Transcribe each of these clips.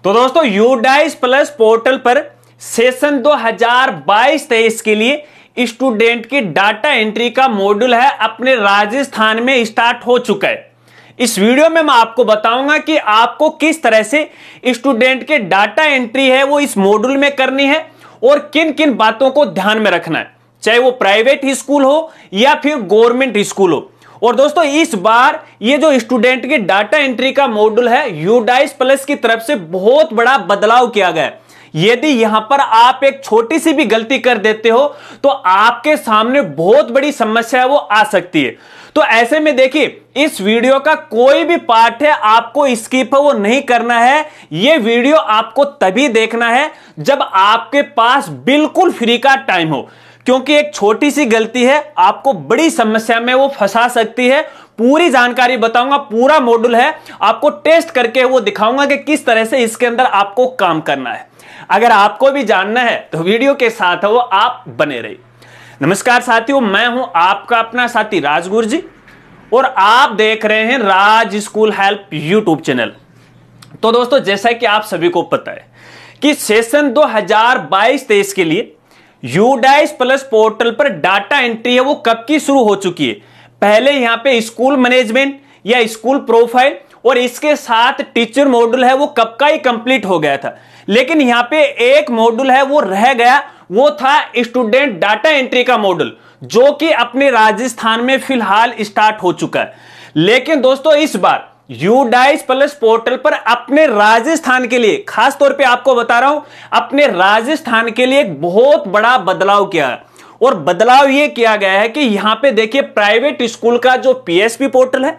तो दोस्तों UDISE plus portal पर सेशन 2022-23 के लिए स्टूडेंट की डाटा एंट्री का मॉड्यूल है अपने राजस्थान में स्टार्ट हो चुका है। इस वीडियो में मैं आपको बताऊंगा कि आपको किस तरह से स्टूडेंट के डाटा एंट्री है वो इस मॉड्यूल में करनी है और किन किन बातों को ध्यान में रखना है, चाहे वो प्राइवेट स्कूल हो या फिर गवर्नमेंट स्कूल हो। और दोस्तों इस बार ये जो स्टूडेंट की डाटा एंट्री का मॉड्यूल है यूडाइस प्लस की तरफ से बहुत बड़ा बदलाव किया गया है। यदि यहां पर आप एक छोटी सी भी गलती कर देते हो तो आपके सामने बहुत बड़ी समस्या है वो आ सकती है। तो ऐसे में देखिए इस वीडियो का कोई भी पार्ट है आपको स्किप है वो नहीं करना है। यह वीडियो आपको तभी देखना है जब आपके पास बिल्कुल फ्री का टाइम हो, क्योंकि एक छोटी सी गलती है आपको बड़ी समस्या में वो फंसा सकती है। पूरी जानकारी बताऊंगा, पूरा मॉड्यूल है, आपको टेस्ट करके वो दिखाऊंगा कि किस तरह से इसके अंदर आपको काम करना है। अगर आपको भी जानना है तो वीडियो के साथ वो आप बने रहिए। नमस्कार साथियों, मैं हूं आपका अपना साथी राज गुरुजी और आप देख रहे हैं राज स्कूल हेल्प यूट्यूब चैनल। तो दोस्तों जैसा कि आप सभी को पता है कि सेशन 2022-23 के लिए यूडाइस प्लस पोर्टल पर डाटा एंट्री है वो कब की शुरू हो चुकी है। पहले यहां पे स्कूल मैनेजमेंट या स्कूल प्रोफाइल और इसके साथ टीचर मॉड्यूल है वो कब का ही कंप्लीट हो गया था, लेकिन यहां पे एक मॉड्यूल है वो रह गया, वो था स्टूडेंट डाटा एंट्री का मॉड्यूल, जो कि अपने राजस्थान में फिलहाल स्टार्ट हो चुका है। लेकिन दोस्तों इस बार यूडाइस प्लस पोर्टल पर अपने राजस्थान के लिए, खास तौर पे आपको बता रहा हूं, अपने राजस्थान के लिए एक बहुत बड़ा बदलाव किया है। और बदलाव यह किया गया है कि यहां पे देखिए प्राइवेट स्कूल का जो पीएसपी पोर्टल है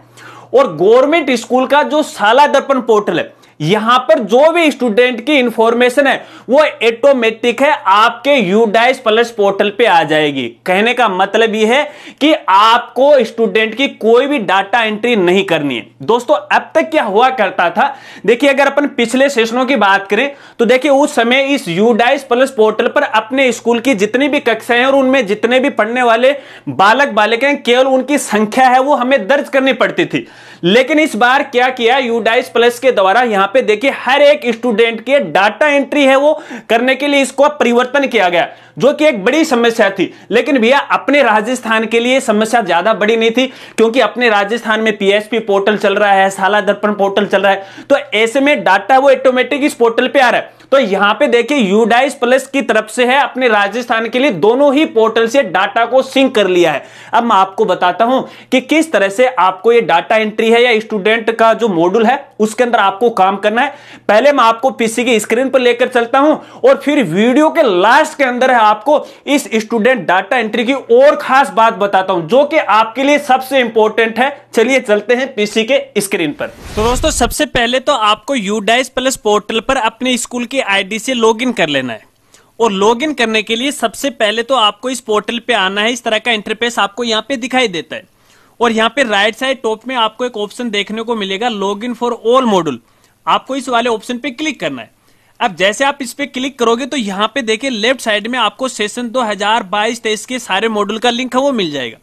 और गवर्नमेंट स्कूल का जो शाला दर्पण पोर्टल है, यहां पर जो भी स्टूडेंट की इंफॉर्मेशन है वो ऑटोमेटिक है आपके यूडाइस प्लस पोर्टल पे आ जाएगी। कहने का मतलब यह है कि आपको स्टूडेंट की कोई भी डाटा एंट्री नहीं करनी है। दोस्तों अब तक क्या हुआ करता था, देखिए अगर अपन पिछले सेशनों की बात करें तो देखिए उस समय इस यूडाइस प्लस पोर्टल पर अपने स्कूल की जितनी भी कक्षाएं हैं और उनमें जितने भी पढ़ने वाले बालक बालिकाएं केवल उनकी संख्या है वो हमें दर्ज करनी पड़ती थी। लेकिन इस बार क्या किया यूडाइस प्लस के द्वारा, यहां पे देखिए हर एक स्टूडेंट के डाटा एंट्री है वो करने के लिए इसको परिवर्तन किया गया, जो कि एक बड़ी समस्या थी। लेकिन भैया अपने राजस्थान के लिए समस्या ज्यादा बड़ी नहीं थी, क्योंकि अपने राजस्थान में पीएसपी पोर्टल चल रहा है, शाला दर्पण पोर्टल चल रहा है, तो ऐसे में डाटा वो ऑटोमेटिक इस पोर्टल पे आ रहा है। तो यहां पे देखिए यूडाइस प्लस की तरफ से है अपने राजस्थान के लिए दोनों ही पोर्टल से डाटा को सिंक कर लिया है। अब मैं आपको बताता हूं कि किस तरह से आपको ये डाटा एंट्री है या स्टूडेंट का जो मॉड्यूल है उसके अंदर आपको काम करना है। पहले मैं आपको पीसी की स्क्रीन पर लेकर चलता हूं और फिर वीडियो के लास्ट के अंदर है आपको इस स्टूडेंट डाटा एंट्री की और खास बात बताता हूं जो कि आपके लिए सबसे इंपॉर्टेंट है। चलिए चलते हैं पीसी के स्क्रीन पर। तो दोस्तों सबसे पहले तो आपको यूडाइस प्लस पोर्टल पर अपने स्कूल की आईडी से लॉगिन कर लेना है। और लॉगिन करने के लिए सबसे पहले तो आपको इस पोर्टल पे आना है। इस तरह का इंटरफेस आपको यहाँ पे दिखाई देता है और यहाँ पे राइट साइड टॉप में आपको एक ऑप्शन देखने को मिलेगा लॉगिन फॉर ऑल मॉड्यूल। आपको इस वाले ऑप्शन पे क्लिक करना है। अब जैसे आप इस पे क्लिक करोगे तो यहाँ पे देखिए लेफ्ट साइड में आपको सेशन 2022-23 के सारे मॉड्यूल का लिंक है वो मिल जाएगा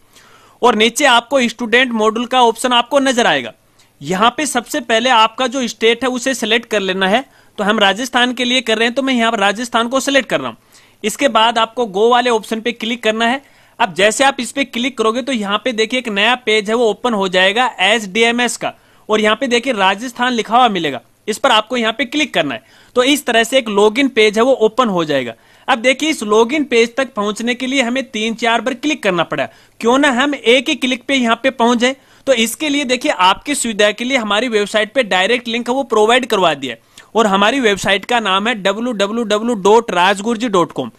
और नीचे आपको स्टूडेंट मॉड्यूल का ऑप्शन आपको नजर आएगा। यहाँ पे सबसे पहले आपका जो स्टेट है उसे सिलेक्ट कर लेना है। तो हम राजस्थान के लिए कर रहे हैं तो मैं यहाँ पर राजस्थान को सिलेक्ट कर रहा हूँ। इसके बाद आपको गो वाले ऑप्शन पे क्लिक करना है। अब जैसे आप इस पे क्लिक करोगे तो यहाँ पे देखिए एक नया पेज है वो ओपन हो जाएगा SDMS का और यहाँ पे देखिए राजस्थान लिखा हुआ मिलेगा। इस पर आपको यहाँ पे क्लिक करना है। तो इस तरह से एक लॉगिन पेज है वो ओपन हो जाएगा। अब देखिए इस लॉगिन पेज तक पहुंचने के लिए हमें 3-4 बार क्लिक करना पड़ा, क्यों ना हम एक ही क्लिक पे यहाँ पे पहुंच जाए। तो इसके लिए देखिए आपकी सुविधा के लिए हमारी वेबसाइट पे डायरेक्ट लिंक है वो प्रोवाइड करवा दिया है और हमारी वेबसाइट का नाम है www.rajgurji.com।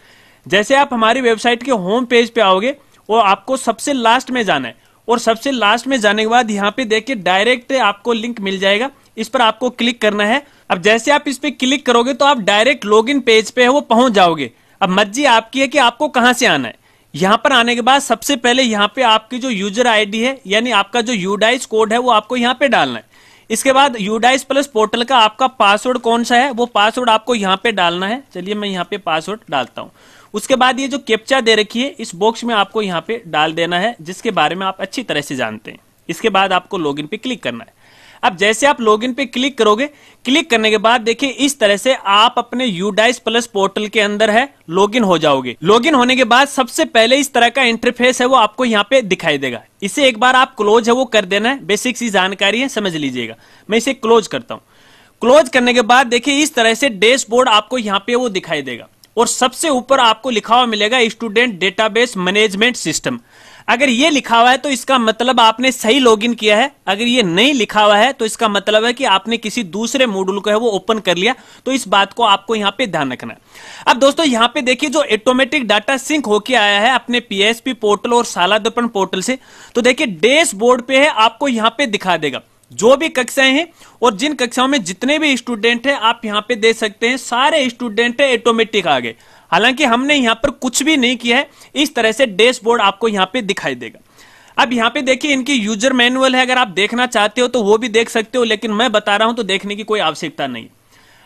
जैसे आप हमारी वेबसाइट के होम पेज पे आओगे वो आपको सबसे लास्ट में जाना है और सबसे लास्ट में जाने के बाद यहाँ पे देखिए डायरेक्ट आपको लिंक मिल जाएगा। इस पर आपको क्लिक करना है। अब जैसे आप इस पे क्लिक करोगे तो आप डायरेक्ट लॉगिन पेज पे है वो पहुंच जाओगे। अब मर्जी आपकी है कि आपको कहां से आना है। यहां पर आने के बाद सबसे पहले यहाँ पे आपकी जो यूजर आईडी है यानी आपका जो यूडाइस कोड है वो आपको यहाँ पे डालना है। इसके बाद यूडाइस प्लस पोर्टल का आपका पासवर्ड कौन सा है वो पासवर्ड आपको यहाँ पे डालना है। चलिए मैं यहाँ पे पासवर्ड डालता हूँ। उसके बाद ये जो कैप्चा दे रखी है इस बॉक्स में आपको यहाँ पे डाल देना है, जिसके बारे में आप अच्छी तरह से जानते हैं। इसके बाद आपको लॉगिन पे क्लिक करना है। अब जैसे आप लॉगिन पे क्लिक करोगे, क्लिक करने के बाद देखिए इस तरह से आप अपने यूडाइस प्लस पोर्टल के अंदर है लॉगिन हो जाओगे। लॉगिन होने के बाद सबसे पहले इस तरह का इंटरफेस है वो आपको यहाँ पे दिखाई देगा। इसे एक बार आप क्लोज है वो कर देना है, बेसिक सी जानकारी है, समझ लीजिएगा। मैं इसे क्लोज करता हूं। क्लोज करने के बाद देखिए इस तरह से डैशबोर्ड आपको यहाँ पे वो दिखाई देगा और सबसे ऊपर आपको लिखा हुआ मिलेगा स्टूडेंट डेटाबेस मैनेजमेंट सिस्टम। अगर ये लिखा हुआ है तो इसका मतलब आपने सही लॉगिन किया है। अगर ये नहीं लिखा हुआ है तो इसका मतलब है कि आपने किसी दूसरे मॉड्यूल को है वो ओपन कर लिया। तो इस बात को आपको यहाँ पे ध्यान रखना है। अब दोस्तों यहाँ पे देखिए जो ऑटोमेटिक डाटा सिंक होके आया है अपने पीएसपी पोर्टल और शाला दर्पण पोर्टल से, तो देखिए डैशबोर्ड पे है आपको यहाँ पे दिखा देगा जो भी कक्षाएं हैं और जिन कक्षाओं में जितने भी स्टूडेंट हैं आप यहां पे देख सकते हैं सारे स्टूडेंट ऑटोमेटिक आ गए। हालांकि हमने यहां पर कुछ भी नहीं किया है। इस तरह से डैशबोर्ड आपको यहां पे दिखाई देगा। अब यहां पे देखिए इनकी यूजर मैनुअल है, अगर आप देखना चाहते हो तो वो भी देख सकते हो, लेकिन मैं बता रहा हूं तो देखने की कोई आवश्यकता नहीं।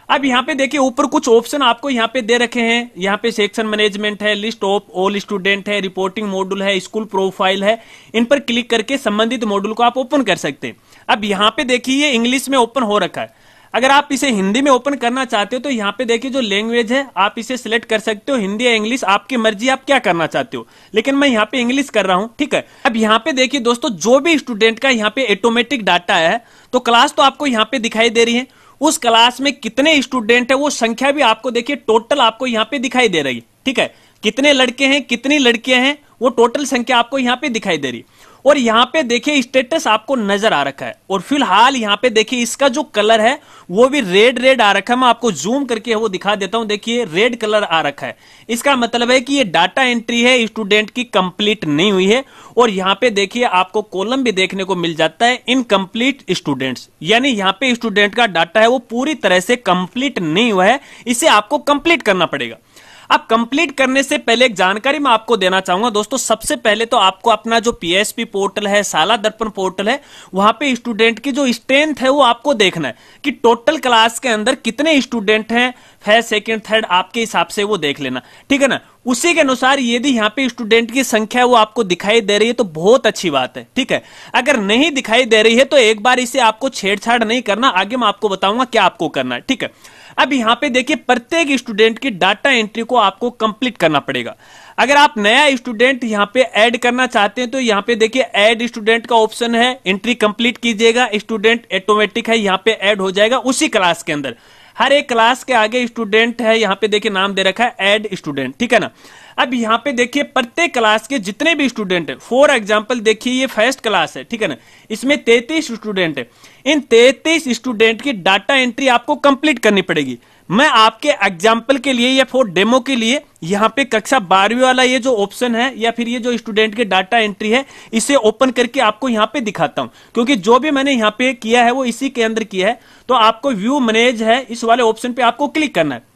अब यहाँ पे देखिए ऊपर कुछ ऑप्शन आपको यहाँ पे दे रखे हैं। यहाँ पे सेक्शन मैनेजमेंट है, लिस्ट ऑफ ऑल स्टूडेंट है, रिपोर्टिंग मॉड्यूल है, स्कूल प्रोफाइल है। इन पर क्लिक करके संबंधित मॉड्यूल को आप ओपन कर सकते हैं। अब यहाँ पे देखिए ये इंग्लिश में ओपन हो रखा है। अगर आप इसे हिंदी में ओपन करना चाहते हो तो यहाँ पे देखिए जो लैंग्वेज है आप इसे सिलेक्ट कर सकते हो, हिंदी या इंग्लिश, आपकी मर्जी आप क्या करना चाहते हो, लेकिन मैं यहाँ पे इंग्लिश कर रहा हूँ। ठीक है। अब यहाँ पे देखिए दोस्तों जो भी स्टूडेंट का यहाँ पे ऑटोमेटिक डाटा है तो क्लास तो आपको यहाँ पे दिखाई दे रही है, उस क्लास में कितने स्टूडेंट है वो संख्या भी आपको देखिए टोटल आपको यहाँ पे दिखाई दे रही है। ठीक है। कितने लड़के हैं कितनी लड़कियां हैं वो टोटल संख्या आपको यहाँ पे दिखाई दे रही है। और यहाँ पे देखिए स्टेटस आपको नजर आ रखा है और फिलहाल यहाँ पे देखिए इसका जो कलर है वो भी रेड आ रखा है। मैं आपको जूम करके वो दिखा देता हूं। देखिए रेड कलर आ रखा है, इसका मतलब है कि ये डाटा एंट्री है स्टूडेंट की कंप्लीट नहीं हुई है। और यहाँ पे देखिए आपको कॉलम भी देखने को मिल जाता है इनकम्प्लीट स्टूडेंट्स, यानी यहाँ पे स्टूडेंट का डाटा है वो पूरी तरह से कंप्लीट नहीं हुआ है, इसे आपको कंप्लीट करना पड़ेगा। अब कंप्लीट करने से पहले एक जानकारी मैं आपको देना चाहूंगा दोस्तों। सबसे पहले तो आपको अपना जो पीएसपी पोर्टल है, शाला दर्पण पोर्टल है, वहां पे स्टूडेंट की जो स्ट्रेंथ है वो आपको देखना है कि टोटल क्लास के अंदर कितने स्टूडेंट हैं, फर्स्ट सेकंड थर्ड आपके हिसाब से वो देख लेना। ठीक है ना। उसी के अनुसार यदि यहाँ पे स्टूडेंट की संख्या वो आपको दिखाई दे रही है तो बहुत अच्छी बात है। ठीक है। अगर नहीं दिखाई दे रही है तो एक बार इसे आपको छेड़छाड़ नहीं करना, आगे मैं आपको बताऊंगा क्या आपको करना है। ठीक है। अब यहाँ पे देखिए प्रत्येक स्टूडेंट की डाटा एंट्री को आपको कंप्लीट करना पड़ेगा। अगर आप नया स्टूडेंट यहाँ पे ऐड करना चाहते हैं तो यहाँ पे देखिए ऐड स्टूडेंट का ऑप्शन है, एंट्री कंप्लीट कीजिएगा, स्टूडेंट ऑटोमेटिक है यहाँ पे ऐड हो जाएगा उसी क्लास के अंदर। हर एक क्लास के आगे स्टूडेंट है, यहाँ पे देखिए नाम दे रखा है ऐड स्टूडेंट। ठीक है ना। अब यहाँ पे देखिए प्रत्येक क्लास के जितने भी स्टूडेंट है, फॉर एग्जांपल देखिए ये फर्स्ट क्लास है। ठीक है ना। इसमें 33 स्टूडेंट है। इन 33 स्टूडेंट की डाटा एंट्री आपको कंप्लीट करनी पड़ेगी। मैं आपके एग्जाम्पल के लिए या फॉर डेमो के लिए यहाँ पे कक्षा 12वीं वाला ये जो ऑप्शन है या फिर ये जो स्टूडेंट की डाटा एंट्री है इसे ओपन करके आपको यहाँ पे दिखाता हूं, क्योंकि जो भी मैंने यहाँ पे किया है वो इसी के अंदर किया है। तो आपको व्यू मैनेज है इस वाले ऑप्शन पे आपको क्लिक करना है।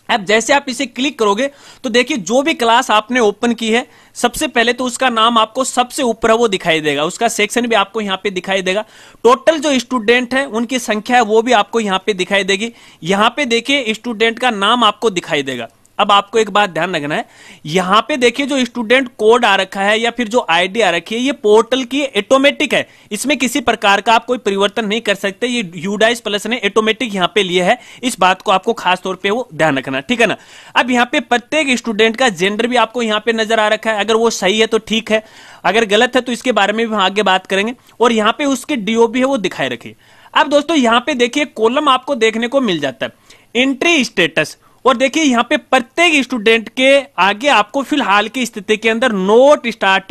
अब जैसे आप इसे क्लिक करोगे तो देखिए जो भी क्लास आपने ओपन की है सबसे पहले तो उसका नाम आपको सबसे ऊपर वो दिखाई देगा, उसका सेक्शन भी आपको यहाँ पे दिखाई देगा, टोटल जो स्टूडेंट है उनकी संख्या है वो भी आपको यहाँ पे दिखाई देगी। यहाँ पे देखिए स्टूडेंट का नाम आपको दिखाई देगा। अब आपको एक बात ध्यान रखना है, यहाँ पे देखिए जो स्टूडेंट कोड आ रखा है या फिर जो आईडी आ रखी है ये पोर्टल की ऑटोमेटिक है, इसमें किसी प्रकार का आप कोई परिवर्तन नहीं कर सकते। ये यूडाइस प्लस ने ऑटोमेटिक यहाँ पे लिए है, इस बात को आपको खास तौर पे वो ध्यान रखना। ठीक है ना। अब यहाँ पे प्रत्येक स्टूडेंट का जेंडर भी आपको यहाँ पे नजर आ रखा है। अगर वो सही है तो ठीक है, अगर गलत है तो इसके बारे में भी हम आगे बात करेंगे। और यहाँ पे उसके डीओबी है वो दिखाई रखिए। अब दोस्तों यहाँ पे देखिए कॉलम आपको देखने को मिल जाता है एंट्री स्टेटस, और देखिए यहाँ पे प्रत्येक स्टूडेंट के आगे आपको फिलहाल की स्थिति के अंदर नोट स्टार्ट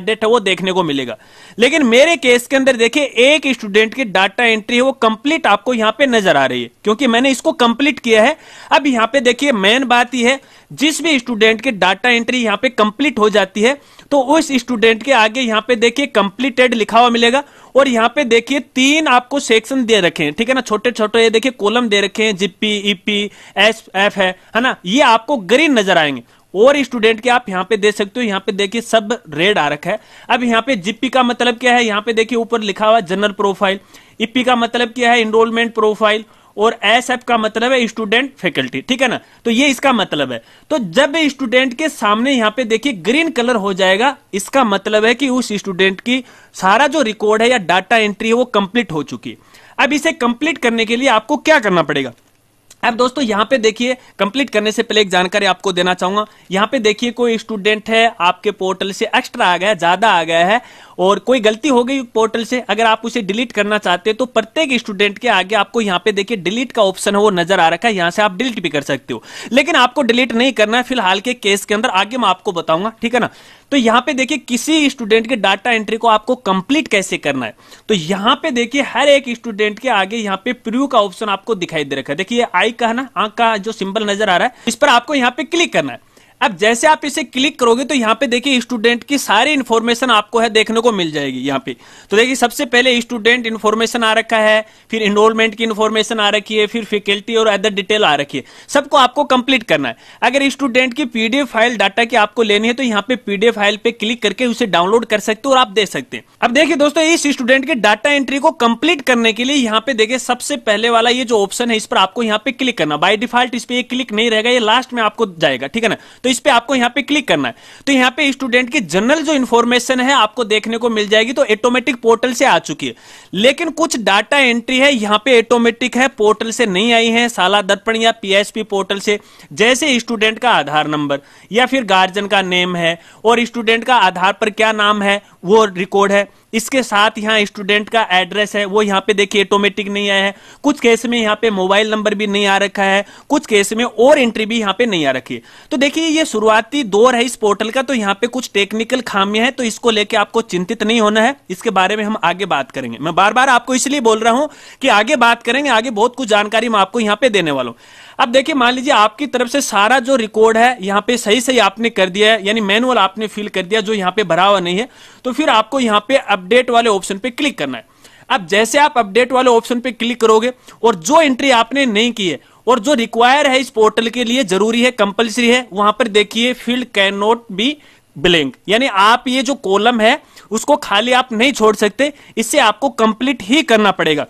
डेट है वो देखने को मिलेगा। लेकिन मेरे केस के अंदर देखिए एक स्टूडेंट की डाटा एंट्री है वो कंप्लीट आपको यहाँ पे नजर आ रही है, क्योंकि मैंने इसको कंप्लीट किया है। अब यहाँ पे देखिए मेन बात यह है जिस भी स्टूडेंट की डाटा एंट्री यहाँ पे कंप्लीट हो जाती है तो उस स्टूडेंट के आगे यहाँ पे देखिए कंप्लीटेड लिखा हुआ मिलेगा। और यहाँ पे देखिए 3 आपको सेक्शन दे रखे हैं। ठीक है ना। छोटे छोटे ये देखिए कॉलम दे रखे हैं, जीपी, ईपी, एसएफ है ना, ये आपको ग्रीन नजर आएंगे। और स्टूडेंट के आप यहाँ पे देख सकते हो, यहाँ पे देखिए सब रेड आ रखा है। अब यहाँ पे जीपी का मतलब क्या है, यहाँ पे देखिए ऊपर लिखा हुआ जनरल प्रोफाइल, ईपी का मतलब क्या है, एनरोलमेंट प्रोफाइल, और SF का मतलब है स्टूडेंट फैकल्टी, ठीक है ना। तो ये इसका मतलब है। तो जब स्टूडेंट के सामने यहां पे देखिए ग्रीन कलर हो जाएगा, इसका मतलब है कि उस स्टूडेंट की सारा जो रिकॉर्ड है या डाटा एंट्री है वो कंप्लीट हो चुकी है। अब इसे कंप्लीट करने के लिए आपको क्या करना पड़ेगा। अब दोस्तों यहां पे देखिए, कंप्लीट करने से पहले एक जानकारी आपको देना चाहूंगा। यहां पे देखिए कोई स्टूडेंट है आपके पोर्टल से एक्स्ट्रा आ गया, ज्यादा आ गया है और कोई गलती हो गई पोर्टल से, अगर आप उसे डिलीट करना चाहते हैं तो प्रत्येक स्टूडेंट के आगे आपको यहां पे देखिए डिलीट का ऑप्शन है वो नजर आ रखा है, यहां से आप डिलीट भी कर सकते हो। लेकिन आपको डिलीट नहीं करना है फिलहाल के केस के अंदर, आगे मैं आपको बताऊंगा, ठीक है ना। तो यहां पे देखिए किसी स्टूडेंट के डाटा एंट्री को आपको कंप्लीट कैसे करना है। तो यहां पे देखिए हर एक स्टूडेंट के आगे यहां पे प्रीव्यू का ऑप्शन आपको दिखाई दे रखा है। देखिए आई का है ना, आंख का जो सिंबल नजर आ रहा है, इस पर आपको यहां पे क्लिक करना है। अब जैसे आप इसे क्लिक करोगे तो यहां पे देखिए स्टूडेंट की सारी इंफॉर्मेशन आपको है देखने को मिल जाएगी यहां पे। तो देखिए सबसे पहले स्टूडेंट इंफॉर्मेशन आ रखा है, फिर एनरोलमेंट की इंफॉर्मेशन आ रखी है, फिर फैकल्टी और अदर डिटेल आ रखी है। सबको आपको कंप्लीट करना है। अगर स्टूडेंट की पीडीएफ फाइल डाटा की आपको लेनी है तो यहाँ पे पीडीएफ फाइल पे क्लिक करके उसे डाउनलोड कर सकते हो और आप दे सकते हैं। अब देखिए दोस्तों, इस स्टूडेंट के डाटा एंट्री को कंप्लीट करने के लिए यहाँ पे देखिए सबसे पहले वाला ये जो ऑप्शन है इस पर आपको यहाँ पे क्लिक करना। बाय डिफॉल्ट इस पे क्लिक नहीं रहेगा, ये लास्ट में आपको जाएगा, ठीक है ना। तो इस पे आपको यहाँ पे क्लिक करना है। तो यहाँ पे स्टूडेंट की जनरल जो इंफॉर्मेशन है आपको देखने को मिल जाएगी, तो ऑटोमेटिक पोर्टल से आ चुकी है। लेकिन कुछ डाटा एंट्री है यहाँ पे ऑटोमेटिक है, पोर्टल से नहीं आई है, साला दर्पण या पीएसपी पोर्टल से। जैसे स्टूडेंट का आधार नंबर या फिर गार्जियन का नेम है और स्टूडेंट का आधार पर क्या नाम है वो रिकॉर्ड है, इसके साथ यहाँ स्टूडेंट का एड्रेस है वो यहाँ पे देखिए ऑटोमेटिक नहीं आया है। कुछ केस में यहाँ पे मोबाइल नंबर भी नहीं आ रखा है, कुछ केस में और एंट्री भी यहाँ पे नहीं आ रखी है। तो देखिए ये शुरुआती दौर है इस पोर्टल का, तो यहाँ पे कुछ टेक्निकल खामियां हैं, तो इसको लेके आपको चिंतित नहीं होना है। इसके बारे में हम आगे बात करेंगे। मैं बार बार आपको इसलिए बोल रहा हूं कि आगे बात करेंगे, आगे बहुत कुछ जानकारी मैं आपको यहाँ पे देने वाला हूं। अब देखिए मान लीजिए आपकी तरफ से सारा जो रिकॉर्ड है यहाँ पे सही सही आपने कर दिया है, यानी मैनुअल आपने फिल कर दिया जो यहाँ पे भरा हुआ नहीं है, तो फिर आपको यहाँ पे अपडेट वाले ऑप्शन पे क्लिक करना है। अब जैसे आप अपडेट वाले ऑप्शन पे क्लिक करोगे और जो एंट्री आपने नहीं की है और जो रिक्वायर है इस पोर्टल के लिए जरूरी है, कंपलसरी है, वहां पर देखिए field can not be blank, यानी आप ये जो कॉलम है उसको खाली आप नहीं छोड़ सकते, इससे आपको कंप्लीट ही करना पड़ेगा।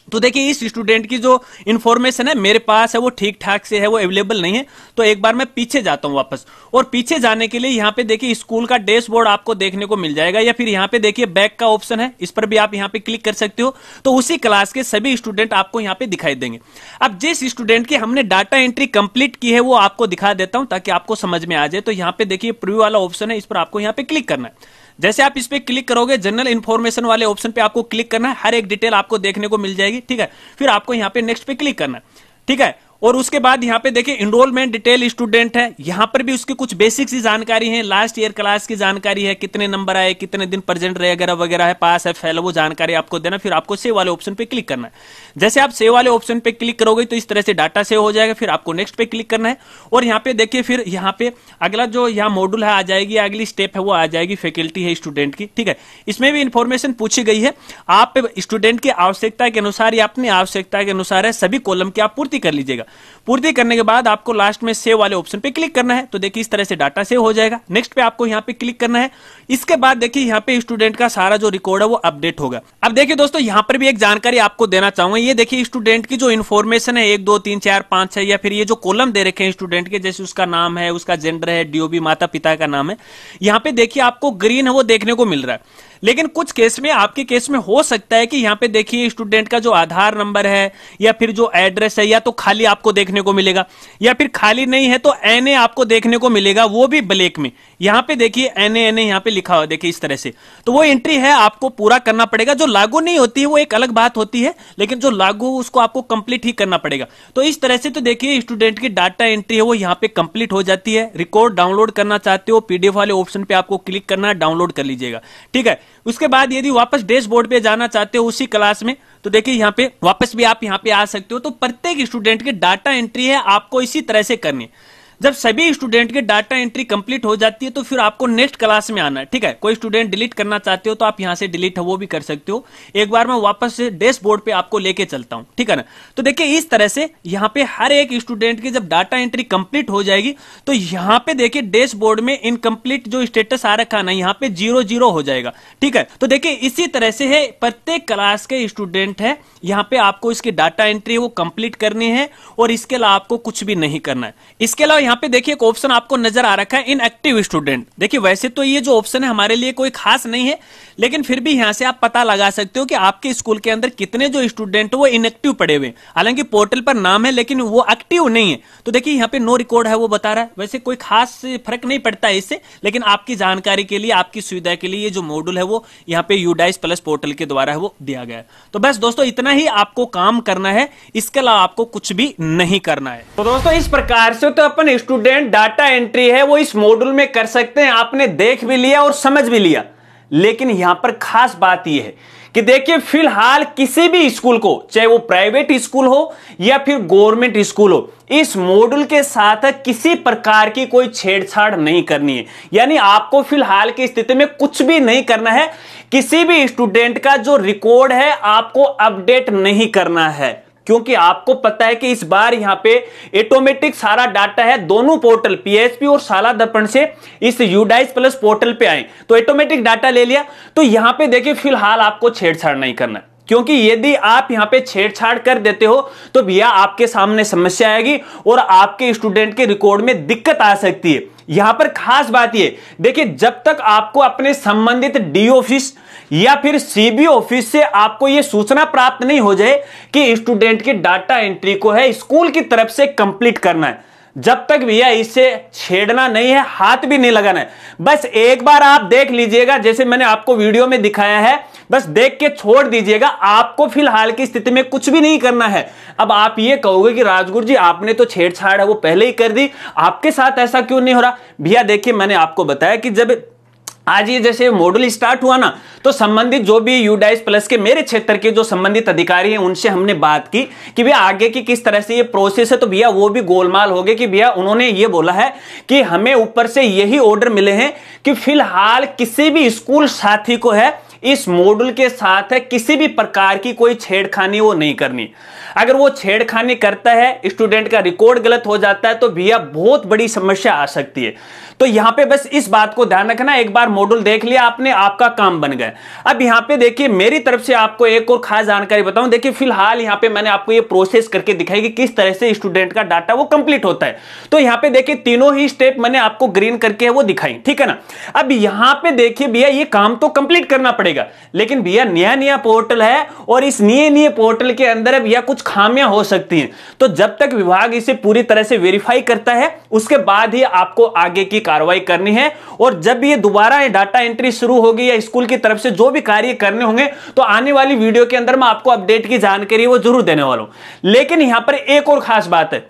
तो देखिए इस स्टूडेंट की जो इंफॉर्मेशन है मेरे पास है वो ठीक ठाक से है, वो अवेलेबल नहीं है। तो एक बार मैं पीछे जाता हूं वापस, और पीछे जाने के लिए यहाँ पे देखिए स्कूल का डैशबोर्ड आपको देखने को मिल जाएगा, या फिर यहाँ पे देखिए बैक का ऑप्शन है, इस पर भी आप यहाँ पे क्लिक कर सकते हो। तो उसी क्लास के सभी स्टूडेंट आपको यहाँ पे दिखाई देंगे। अब जिस स्टूडेंट की हमने डाटा एंट्री कंप्लीट की है वो आपको दिखा देता हूं ताकि आपको समझ में आ जाए। तो यहाँ पे देखिए प्रीव्यू वाला ऑप्शन है, इस पर आपको यहाँ पे क्लिक करना है। जैसे आप इस पे क्लिक करोगे जनरल इंफॉर्मेशन वाले ऑप्शन पे आपको क्लिक करना है, हर एक डिटेल आपको देखने को मिल जाएगी, ठीक है। फिर आपको यहाँ पे नेक्स्ट पे क्लिक करना है, ठीक है। और उसके बाद यहाँ पे देखिए एनरोलमेंट डिटेल स्टूडेंट है, यहाँ पर भी उसकी कुछ बेसिक सी जानकारी है, लास्ट ईयर क्लास की जानकारी है, कितने नंबर आए, कितने दिन प्रेजेंट रहे वगैरह वगैरह है, पास है फेल, वो जानकारी आपको देना। फिर आपको सेव वाले ऑप्शन पे क्लिक करना है। जैसे आप सेव वाले ऑप्शन पे क्लिक करोगे तो इस तरह से डाटा सेव हो जाएगा। फिर आपको नेक्स्ट पे क्लिक करना है और यहाँ पे देखिए फिर यहाँ पे अगला जो यहाँ मॉड्यूल है आ जाएगी, अगली स्टेप है वो आ जाएगी, फैकल्टी है स्टूडेंट की, ठीक है। इसमें भी इंफॉर्मेशन पूछी गई है, आप स्टूडेंट की आवश्यकता के अनुसार या अपनी आवश्यकता के अनुसार है सभी कॉलम की आप पूर्ति कर लीजिएगा। पूर्ति करने के बाद आपको लास्ट में सेव वाले ऑप्शन पे क्लिक करना है। तो देखिए इस तरह से डाटा सेव हो जाएगा। नेक्स्ट पे आपको यहाँ पे क्लिक करना है। इसके बाद देखिए यहाँ पे स्टूडेंट का सारा जो रिकॉर्ड है वो अपडेट होगा। अब देखिए दोस्तों यहाँ पर भी एक जानकारी आपको देना चाहूंगा। ये देखिए स्टूडेंट की जो इन्फॉर्मेशन है 1 2 3 4 5 6 या फिर ये जो कॉलम दे रखे हैं स्टूडेंट के, जैसे उसका नाम है, उसका जेंडर है, डीओबी माता पिता का नाम है, यहाँ पे देखिए आपको ग्रीन है वो देखने को मिल रहा है। लेकिन कुछ केस में, आपके केस में हो सकता है कि यहाँ पे देखिए स्टूडेंट का जो आधार नंबर है या फिर जो एड्रेस है या तो खाली आपको देखने को मिलेगा, या फिर खाली नहीं है तो एनए आपको देखने को मिलेगा, वो भी ब्लैक में। यहाँ पे देखिए एनए यहाँ पे लिखा हुआ देखिए इस तरह से। तो वो एंट्री है आपको पूरा करना पड़ेगा। जो लागू नहीं होती है वो एक अलग बात होती है, लेकिन जो लागू उसको आपको कंप्लीट ही करना पड़ेगा। तो इस तरह से तो देखिए स्टूडेंट की डाटा एंट्री है वो यहाँ पे कंप्लीट हो जाती है। रिकॉर्ड डाउनलोड करना चाहते हो, पीडीएफ वाले ऑप्शन पे आपको क्लिक करना है, डाउनलोड कर लीजिएगा, ठीक है। उसके बाद यदि वापस डैशबोर्ड पे जाना चाहते हो उसी क्लास में, तो देखिए यहाँ पे वापस भी आप यहाँ पे आ सकते हो। तो प्रत्येक स्टूडेंट के डाटा एंट्री है आपको इसी तरह से करनी है। जब सभी स्टूडेंट के डाटा एंट्री कंप्लीट हो जाती है तो फिर आपको नेक्स्ट क्लास में आना है, ठीक है। कोई स्टूडेंट डिलीट करना चाहते हो तो आप यहां से डिलीट है वो भी कर सकते हो। एक बार मैं वापस से डैशबोर्ड पे आपको लेके चलता हूं, ठीक है ना। तो देखिए इस तरह से यहां पे हर एक स्टूडेंट की जब डाटा एंट्री कंप्लीट हो जाएगी तो यहां पे देखिए डैशबोर्ड में इनकम्प्लीट जो स्टेटस आ रखा ना, यहां पे 0 हो जाएगा, ठीक है। तो देखिए इसी तरह से है, प्रत्येक क्लास के स्टूडेंट है यहां पे आपको इसकी डाटा एंट्री वो कंप्लीट करनी है और इसके अलावा आपको कुछ भी नहीं करना है। इसके अलावा यहां पे देखिए एक ऑप्शन आपको नजर आ रखा है इनएक्टिव स्टूडेंट। देखिए वैसे तो ये जो ऑप्शन है हमारे लिए कोई खास नहीं है, लेकिन फिर भी यहां से आप पता लगा सकते हो कि आपके स्कूल के अंदर कितने जो स्टूडेंट वो इनएक्टिव पड़े हुए हैं। हालांकि पोर्टल पर नाम है लेकिन वो एक्टिव नहीं है। तो देखिए यहां पे नो रिकॉर्ड है वो बता रहा है। वैसे कोई खास फर्क नहीं पड़ता है इससे, लेकिन आपकी जानकारी के लिए, आपकी सुविधा के लिए ये जो मॉड्यूल है वो यहाँ पे यूडाइस प्लस पोर्टल के द्वारा है वो दिया गया है। तो बस दोस्तों इतना ही आपको काम करना है, इसके अलावा आपको कुछ भी नहीं करना है। तो दोस्तों इस प्रकार से तो अपन स्टूडेंट डाटा एंट्री है वो इस मॉड्यूल में कर सकते हैं। आपने देख भी लिया और समझ भी लिया, लेकिन यहां पर खास बात यह है कि देखिए फिलहाल किसी भी स्कूल को, चाहे वो प्राइवेट स्कूल हो या फिर गवर्नमेंट स्कूल हो, इस मॉड्यूल के साथ किसी प्रकार की कोई छेड़छाड़ नहीं करनी है। यानी आपको फिलहाल की स्थिति में कुछ भी नहीं करना है। किसी भी स्टूडेंट का जो रिकॉर्ड है आपको अपडेट नहीं करना है, क्योंकि आपको पता है कि इस बार यहां पे ऑटोमेटिक सारा डाटा है, दोनों पोर्टल पीएचपी और शाला दर्पण से इस यूडाइस प्लस पोर्टल पे आए तो ऑटोमेटिक डाटा ले लिया। तो यहां पे देखिए फिलहाल आपको छेड़छाड़ नहीं करना है, क्योंकि यदि आप यहां पे छेड़छाड़ कर देते हो तो भैया आपके सामने समस्या आएगी और आपके स्टूडेंट के रिकॉर्ड में दिक्कत आ सकती है। यहां पर खास बात ये देखिए, जब तक आपको अपने संबंधित डी ऑफिस या फिर सीबी ऑफिस से आपको यह सूचना प्राप्त नहीं हो जाए कि स्टूडेंट की डाटा एंट्री को है स्कूल की तरफ से कंप्लीट करना है, जब तक भैया इससे छेड़ना नहीं है, हाथ भी नहीं लगाना है। बस एक बार आप देख लीजिएगा, जैसे मैंने आपको वीडियो में दिखाया है, बस देख के छोड़ दीजिएगा। आपको फिलहाल की स्थिति में कुछ भी नहीं करना है। अब आप ये कहोगे कि राजगुरु जी आपने तो छेड़छाड़ है वो पहले ही कर दी, आपके साथ ऐसा क्यों नहीं हो रहा? भैया देखिए मैंने आपको बताया कि जब आज ये जैसे मॉड्यूल स्टार्ट हुआ ना, तो संबंधित जो भी यूडाइस प्लस के मेरे क्षेत्र के जो संबंधित अधिकारी हैं उनसे हमने बात की कि भैया आगे की किस तरह से ये प्रोसेस है। तो भैया वो भी गोलमाल हो गए कि भैया उन्होंने ये बोला है कि हमें ऊपर से यही ऑर्डर मिले हैं कि फिलहाल किसी भी स्कूल साथी को है इस मॉड्यूल के साथ है किसी भी प्रकार की कोई छेड़खानी वो नहीं करनी। अगर वो छेड़खानी करता है, स्टूडेंट का रिकॉर्ड गलत हो जाता है, तो भैया बहुत बड़ी समस्या आ सकती है। तो यहां पे बस इस बात को ध्यान रखना, एक बार मॉड्यूल देख लिया आपने, आपका काम बन गया। अब यहां पे देखिए मेरी तरफ से आपको एक और खास जानकारी बताऊं। देखिए फिलहाल यहां पे मैंने आपको ये प्रोसेस करके दिखाई कि किस तरह से स्टूडेंट का डाटा वो कंप्लीट होता है। तो यहां पे देखिए तीनों ही स्टेप मैंने आपको ग्रीन करके वो दिखाई, ठीक है ना। अब यहां पे देखिए भैया ये काम तो कंप्लीट करना पड़ेगा, लेकिन भैया नया पोर्टल है और इस नए पोर्टल के अंदर भैया कुछ खामियां हो सकती हैं। तो जब तक विभाग इसे पूरी तरह से वेरीफाई करता है उसके बाद ही आपको आगे की कार्रवाई करनी है। और जब ये दोबारा डाटा एंट्री शुरू होगी या स्कूल की तरफ से जो भी कार्य करने होंगे तो आने वाली वीडियो के अंदर मैं आपको अपडेट की जानकारी वो जरूर देने वाला हूं। लेकिन यहां पर एक और खास बात है,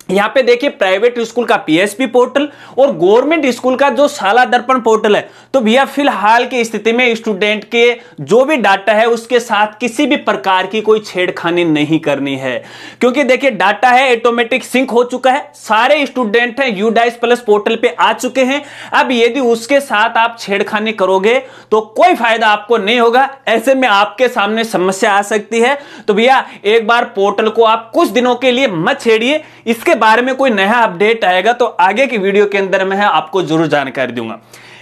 यहां पे देखिए प्राइवेट स्कूल का पीएसपी पोर्टल और गवर्नमेंट स्कूल का जो शाला दर्पण पोर्टल है। तो भैया फिलहाल की स्थिति में स्टूडेंट के जो भी डाटा है उसके साथ किसी भी प्रकार की कोई छेड़खानी नहीं करनी है, क्योंकि देखिए डाटा है ऑटोमेटिक सिंक हो चुका है, सारे स्टूडेंट हैं यूडाइस प्लस पोर्टल पे आ चुके हैं। अब यदि उसके साथ आप छेड़खानी करोगे तो कोई फायदा आपको नहीं होगा, ऐसे में आपके सामने समस्या आ सकती है। तो भैया एक बार पोर्टल को आप कुछ दिनों के लिए मत छेड़िए, इसके बारे में कोई नया अपडेट आएगा तो आगे की वीडियो के अंदर मैं आपको जरूर जानकारी दूंगा।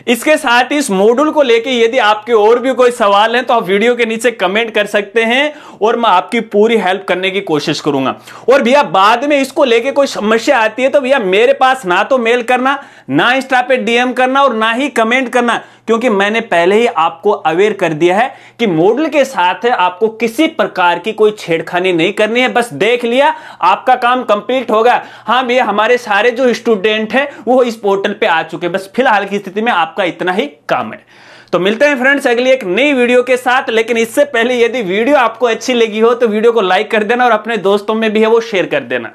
इसके साथ इस मॉड्यूल को लेके यदि आपके और भी कोई सवाल हैं तो आप वीडियो के नीचे कमेंट कर सकते हैं और मैं आपकी पूरी हेल्प करने की कोशिश करूंगा। और भैया बाद में इसको लेके कोई समस्या आती है तो भैया मेरे पास ना तो मेल करना, ना इंस्टा पे डीएम करना और ना ही कमेंट करना, क्योंकि मैंने पहले ही आपको अवेयर कर दिया है कि मॉड्यूल के साथ आपको किसी प्रकार की कोई छेड़खानी नहीं करनी है। बस देख लिया आपका काम कंप्लीट होगा। हाँ भैया हमारे सारे जो स्टूडेंट हैं वो इस पोर्टल पे आ चुके हैं, बस फिलहाल की स्थिति में आपका इतना ही काम है। तो मिलते हैं फ्रेंड्स अगली एक नई वीडियो के साथ, लेकिन इससे पहले यदि वीडियो आपको अच्छी लगी हो तो वीडियो को लाइक कर देना और अपने दोस्तों में भी है वो शेयर कर देना।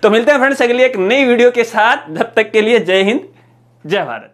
तो मिलते हैं फ्रेंड्स अगली एक नई वीडियो के साथ, तब तक के लिए जय हिंद जय भारत।